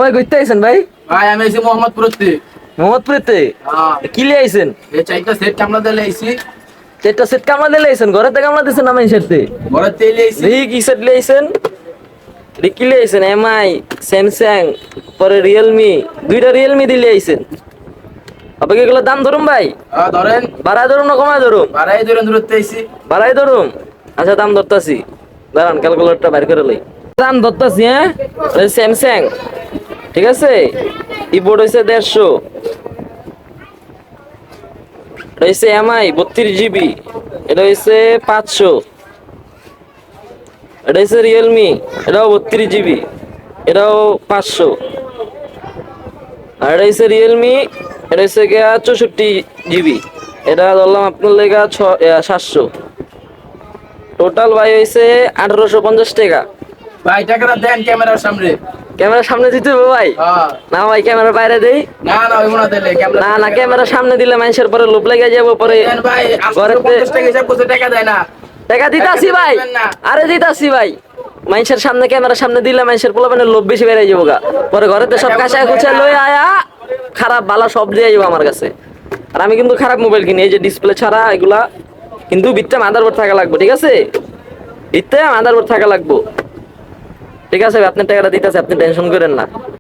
কই কইতে আইছেন ভাই? ভাই আমি আইছি মোহাম্মদপুরতে। মোহাম্মদপুরেতে হ্যাঁ কি লিয়ে আইছেন? এই চাইটা সেট কামলা দিলে আইছি। এটা সেট কামলা দিলে আইছেন, ঘরে থেকে কামলা দিছেন না মাইনষের তে? বড় তেল আইছি। দেখি কি সেট লিয়ে আইছেন? কি লিয়ে আইছেন? এমআই, স্যামসাং, পরে রিয়েলমি, দুইটা রিয়েলমি দিলে আইছেন। আপনি এগুলো দাম ধরুন ভাই, হ্যাঁ ধরেন। বাড়ায় ধরুন না কমায় ধরুন? বাড়াই ধরেন দূরত্বে আইছি। বাড়াই ধরুন। আচ্ছা দাম ধরতাছি, দাঁড়ান ক্যালকুলেটরটা বাইর করে লই। দাম ধরতাছি, হ্যাঁ। স্যামসাং, ঠিক আছে, কিবোর্ড হয়েছে 150, এটা হচ্ছে এমআই 32 GB, এটা হচ্ছে 500, এটা হচ্ছে রিয়েলমি, এটাও 32 GB, এটাও 500, আর এটা হচ্ছে রিয়েলমি, এটা হচ্ছে 64 GB, এটা ধরলাম আপনার লেগা 700। টোটাল ভাই হয়েছে 1850 টাকা। ভাই টাকাটা দেন ক্যামেরার সামনে। ক্যামেরার সামনে দিতে হবে ভাই? হ্যাঁ। না ভাই ক্যামেরার বাইরে দেই। না না ওই মনে দিলে ক্যামেরা। না না, ক্যামেরার সামনে দিলে মানুষের পরে লোভ লেগে যাবো, পরে দেন ভাই ঘরেতে 850 টাকা হিসাব করতে টাকা দেয় না। টাকা দিতাছি ভাই, আরে দিতাছি ভাই। মানুষের সামনে, ক্যামেরার সামনে দিলে মানুষের পোলাপানের লোভ বেশি বেড়ে যাবো গা, পরে ঘরেতে সব কাঁচায় কুচায় লই আয়া খারাপ ভালো সব দিয়ে যাবো আমার কাছে। আর আমি কিন্তু খারাপ মোবাইল কিনি, এই যে ডিসপ্লে ছাড়া এগুলা, কিন্তু ভিতরে মাদারবোর্ড থাকা লাগবে, ঠিক আছে, ভিতরে মাদারবোর্ড থাকা লাগবে, ঠিক আছে ভাই। আপনার টাকাটা দিতেছে, আপনি টেনশন করেন না।